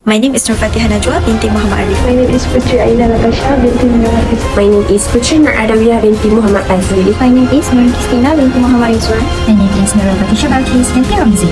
My name is Nurfatihah Najwa binti Muhammad Arif. My name is Putri Aida Natasha binti Muhammad Azri. My name is Putri Nur Adawiyah binti Muhammad Azri. My name is Nur Christina binti Muhammad Rizwan. My name is Nurul Fatisha Balkis binti Ramzi.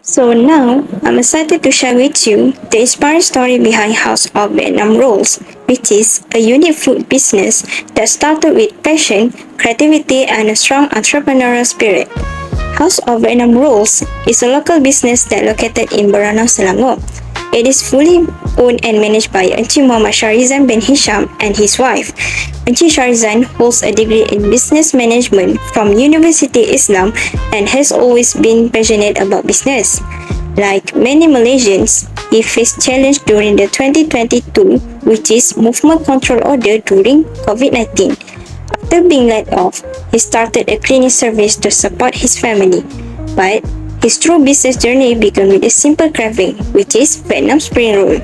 So now, I'm excited to share with you the inspiring story behind House of Vietnam Rolls, which is a unique food business that started with passion, creativity, and a strong entrepreneurial spirit. House of Vietnam Rolls is a local business that located in Baranang, Selangor. It is fully owned and managed by Encik Muhammad Shahrizan bin Hisham and his wife. Encik Shahrizan holds a degree in business management from University Islam and has always been passionate about business. Like many Malaysians, he faced challenge during the 2022, which is movement control order during COVID-19. After being laid off, he started a cleaning service to support his family. But his true business journey began with a simple craving, which is Vietnam spring roll.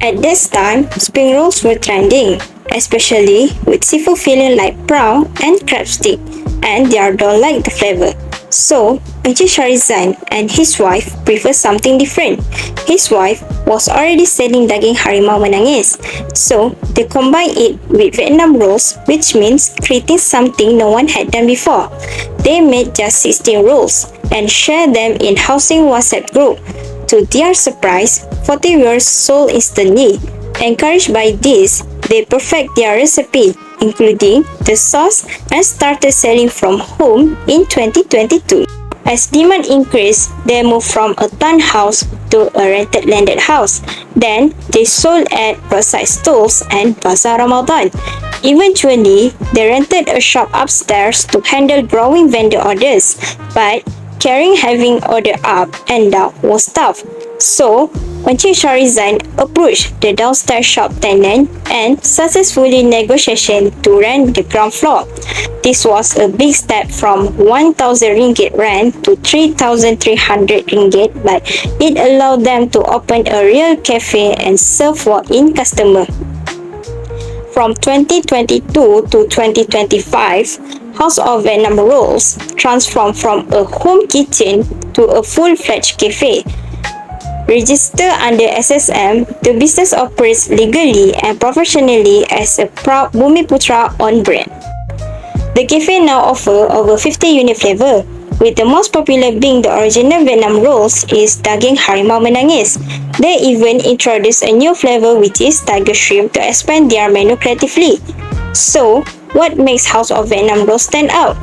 At this time, spring rolls were trending, especially with seafood filling like prawn and crab stick, and they don't like the flavor. So, Encik Shahrizan and his wife preferred something different. His wife was already selling daging harimau menangis, so they combined it with Vietnam rolls, which means creating something no one had done before. They made just 16 rolls and shared them in housing WhatsApp group. To their surprise, 40 were sold instantly. Encouraged by this, they perfect their recipe, including the sauce, and started selling from home in 2022. As demand increased, they moved from a townhouse to a rented landed house. Then, they sold at roadside stalls and Bazaar Ramadan. Eventually, they rented a shop upstairs to handle growing vendor orders, but carrying having order up and down was tough. So, Encik Shahrizan approached the downstairs shop tenant and successfully negotiation to rent the ground floor. This was a big step from 1,000 ringgit rent to 3,300 ringgit, but it allowed them to open a real cafe and serve walk-in customers. From 2022 to 2025, House of Vietnam Rolls transformed from a home kitchen to a full-fledged cafe. Registered under SSM, the business operates legally and professionally as a proud Bumiputra on brand. The cafe now offers over 50 unique flavors, with the most popular being the original Vietnam rolls is daging harimau menangis. They even introduced a new flavor which is tiger shrimp to expand their menu creatively. So, what makes House of Vietnam Rolls stand out?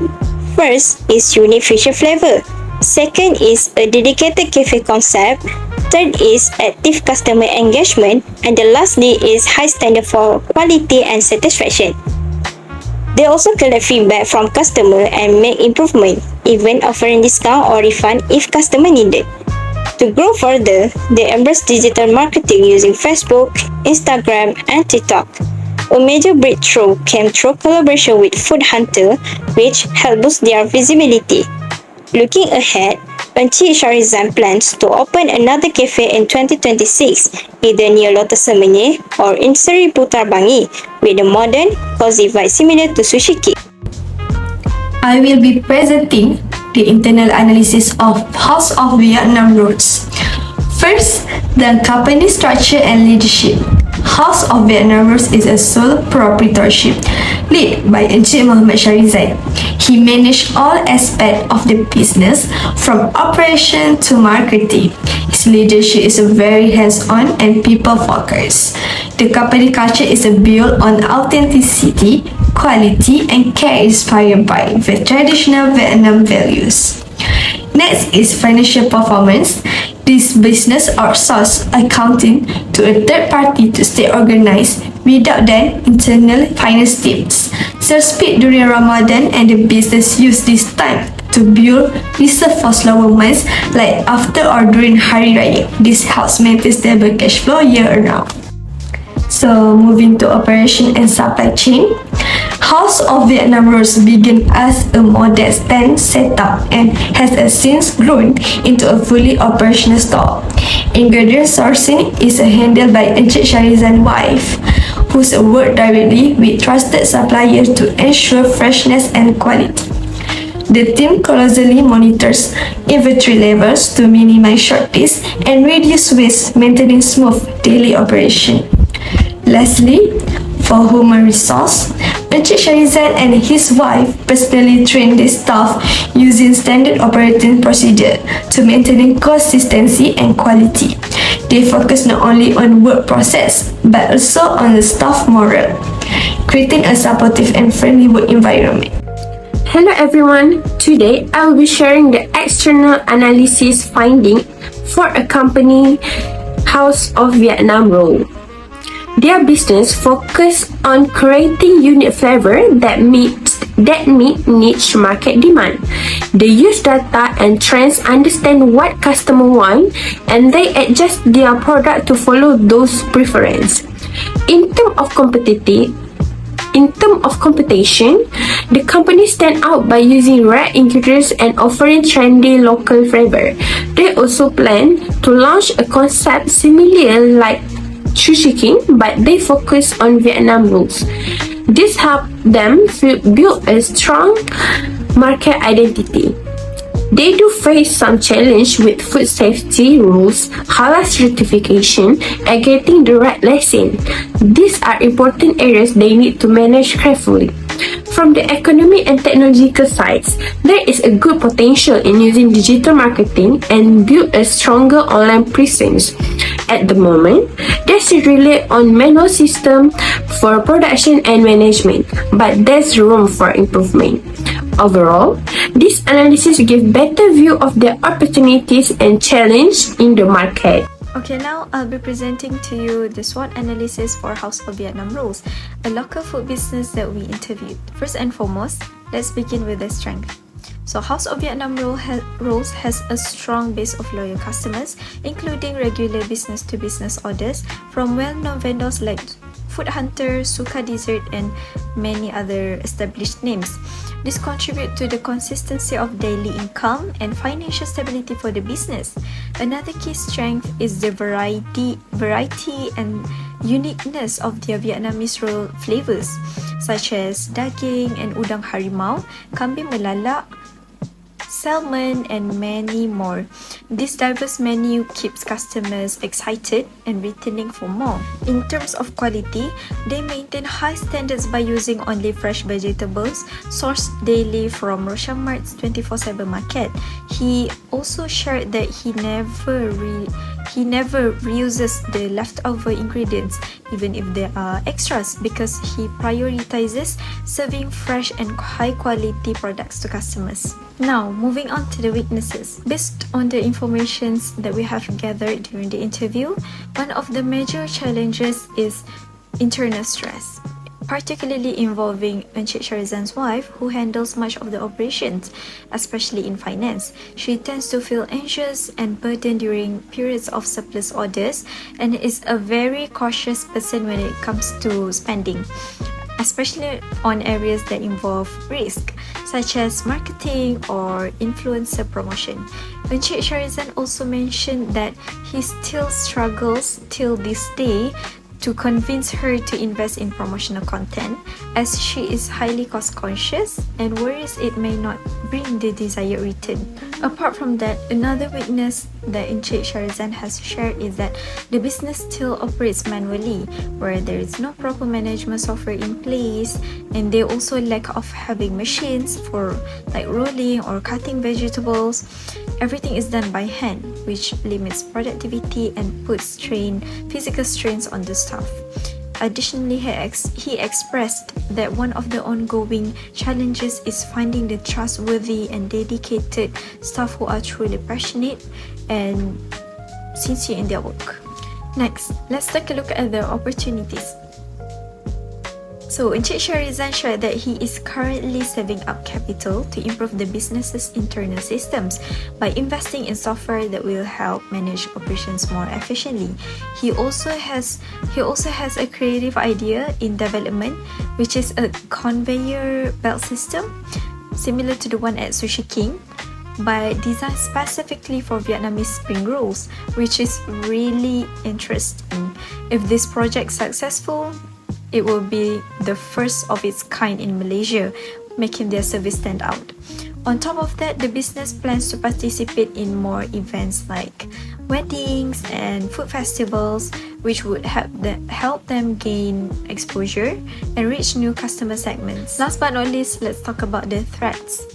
First is unique fusion flavor. Second is a dedicated cafe concept. Third is active customer engagement. And the lastly is high standard for quality and satisfaction. They also collect feedback from customers and make improvement, even offering discount or refund if customer needed. To grow further, they embrace digital marketing using Facebook, Instagram, and TikTok. A major breakthrough came through collaboration with Food Hunter, which helped boost their visibility. Looking ahead, Encik Shahrizan plans to open another cafe in 2026, either near Lotus Semenyih or in Seri Putar Bangi, with a modern, cozy vibe similar to Sushi King. I will be presenting the internal analysis of House of Vietnam Rolls. First, the company structure and leadership. House of Vietnam Rolls is a sole proprietorship led by Encik Muhammad Shahrizan. He managed all aspects of the business from operation to marketing. His Its leadership is very hands-on and people-focused. The company culture is built on authenticity, quality, and care inspired by the traditional Vietnam values. Next is financial performance. This business outsources accounting to a third party to stay organized without then internal finance teams. Sales peak during Ramadan and the business use this time to build reserve for slower months like after or during Hari Raya. This helps maintain stable cash flow year round. So moving to operation and supply chain. House of Vietnam Rolls began as a modest tent setup and has since grown into a fully operational store. Ingredient sourcing is handled by Encik Sharizan's wife, who's worked directly with trusted suppliers to ensure freshness and quality. The team closely monitors inventory levels to minimize shortages and reduce waste, maintaining smooth daily operation. Lastly, for human resource, Encik Sharizan and his wife personally train the staff using standard operating procedure to maintain consistency and quality. They focus not only on work process but also on the staff morale, creating a supportive and friendly work environment. Hello everyone, today I will be sharing the external analysis finding for a company, House of Vietnam Roll. Their business focus on creating unique flavor that meet niche market demand. They use data and trends, understand what customer want, and they adjust their product to follow those preferences. In terms of competition, the company stand out by using rare ingredients and offering trendy local flavor. They also plan to launch a concept similar like Sushi King, but they focus on Vietnam rules. This helped them build a strong market identity. They do face some challenge with food safety rules, halal certification, and getting the right license. These are important areas they need to manage carefully. From the economic and technological sides, there is a good potential in using digital marketing and build a stronger online presence. At the moment, they still rely on manual system for production and management, but there's room for improvement. Overall, this analysis gives better view of the opportunities and challenge in the market. Okay, now I'll be presenting to you the SWOT analysis for House of Vietnam Rolls, a local food business that we interviewed. First and foremost, let's begin with the strength. So House of Vietnam Rolls has a strong base of loyal customers, including regular business-to-business orders from well-known vendors like Food Hunter, Suka Dessert, and many other established names. This contributes to the consistency of daily income and financial stability for the business. Another key strength is the variety and uniqueness of their Vietnamese roll flavors, such as daging and udang harimau, kambing melalak, salmon, and many more. This diverse menu keeps customers excited and returning for more. In terms of quality, they maintain high standards by using only fresh vegetables sourced daily from Roshamart's 24/7 market. He also shared that he never reuses the leftover ingredients even if there are extras, because he prioritizes serving fresh and high quality products to customers. Now, moving on to the weaknesses. Based on the information that we have gathered during the interview, one of the major challenges is internal stress, particularly involving Encik Sharizan's wife, who handles much of the operations, especially in finance. She tends to feel anxious and burdened during periods of surplus orders and is a very cautious person when it comes to spending, especially on areas that involve risk, such as marketing or influencer promotion. Encik Sharizan also mentioned that he still struggles till this day to convince her to invest in promotional content, as she is highly cost conscious and worries it may not bring the desired return. Apart from that, another weakness that Encik Sharizan has shared is that the business still operates manually, where there is no proper management software in place, and they also lack of having machines for like rolling or cutting vegetables. Everything is done by hand, which limits productivity and puts physical strains on the staff. Additionally, he expressed that one of the ongoing challenges is finding the trustworthy and dedicated staff who are truly passionate and sincere in their work. Next, let's take a look at the opportunities. So, Encik Syarizan shared that he is currently saving up capital to improve the business's internal systems by investing in software that will help manage operations more efficiently. He also has a creative idea in development, which is a conveyor belt system similar to the one at Sushi King, but designed specifically for Vietnamese spring rolls, which is really interesting. If this project is successful, it will be the first of its kind in Malaysia, making their service stand out. On top of that, the business plans to participate in more events like weddings and food festivals, which would help them gain exposure and reach new customer segments. Last but not least, let's talk about the threats.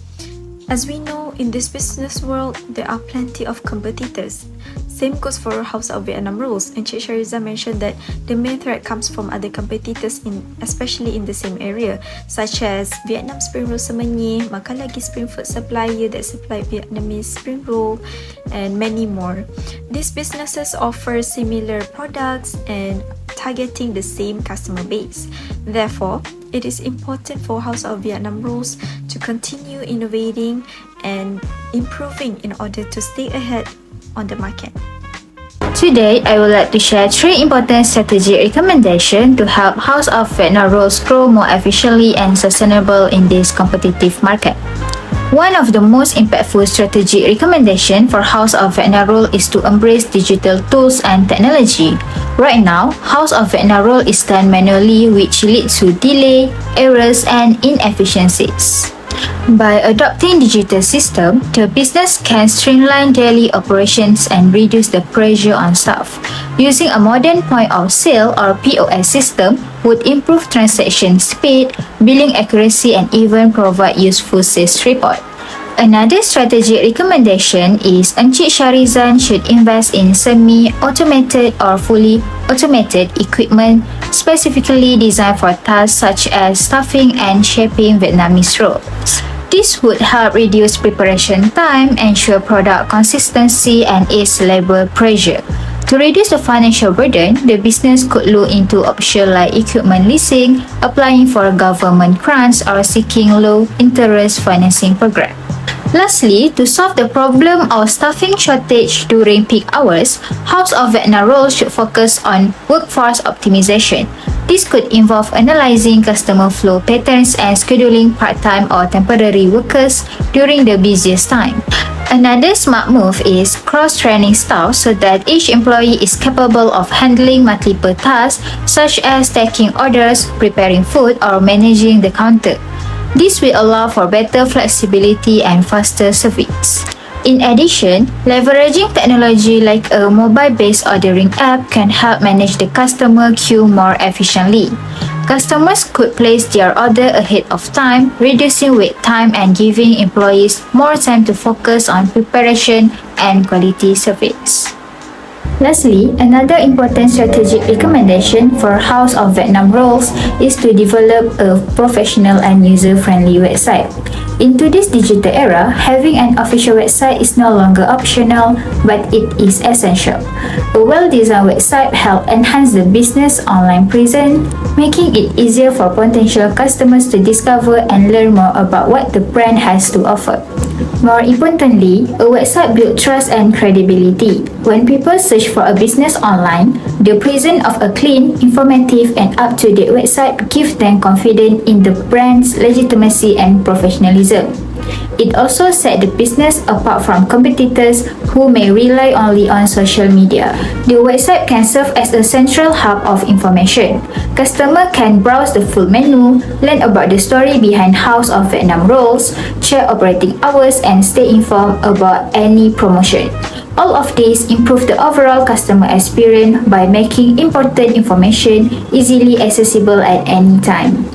As we know, in this business world, there are plenty of competitors. Same goes for House of Vietnam Rolls. Encik Syarizan mentioned that the main threat comes from other competitors, especially in the same area, such as Vietnam Spring Roll Semenyih, Makan Lagi Spring Food supplier that supply Vietnamese spring roll, and many more. These businesses offer similar products and targeting the same customer base. Therefore, it is important for House of Vietnam Rolls to continue innovating and improving in order to stay ahead on the market. Today, I would like to share 3 important strategic recommendations to help House of Vietnam Rolls grow more efficiently and sustainable in this competitive market. One of the most impactful strategic recommendations for House of Vietnam Rolls is to embrace digital tools and technology. Right now, House of Vietnam Rolls is done manually, which leads to delay, errors, and inefficiencies. By adopting digital system, the business can streamline daily operations and reduce the pressure on staff. Using a modern point of sale or POS system would improve transaction speed, billing accuracy, and even provide useful sales report. Another strategic recommendation is Encik Syarizan should invest in semi-automated or fully automated equipment specifically designed for tasks such as stuffing and shaping Vietnamese rolls. This would help reduce preparation time, ensure product consistency, and ease labor pressure. To reduce the financial burden, the business could look into options like equipment leasing, applying for government grants, or seeking low-interest financing program. Lastly, to solve the problem of staffing shortage during peak hours, House of Vietnam Rolls should focus on workforce optimization. This could involve analyzing customer flow patterns and scheduling part-time or temporary workers during the busiest time. Another smart move is cross-training staff so that each employee is capable of handling multiple tasks such as taking orders, preparing food, or managing the counter. This will allow for better flexibility and faster service. In addition, leveraging technology like a mobile-based ordering app can help manage the customer queue more efficiently. Customers could place their order ahead of time, reducing wait time and giving employees more time to focus on preparation and quality service. Lastly, another important strategic recommendation for House of Vietnam Rolls is to develop a professional and user-friendly website. In today's digital era, having an official website is no longer optional, but it is essential. A well-designed website helps enhance the business online presence, making it easier for potential customers to discover and learn more about what the brand has to offer. More importantly, a website builds trust and credibility. When people search for a business online, the presence of a clean, informative, and up-to-date website gives them confidence in the brand's legitimacy and professionalism. It also sets the business apart from competitors who may rely only on social media. The website can serve as a central hub of information. Customers can browse the full menu, learn about the story behind House of Vietnam Rolls, check operating hours, and stay informed about any promotion. All of these improve the overall customer experience by making important information easily accessible at any time.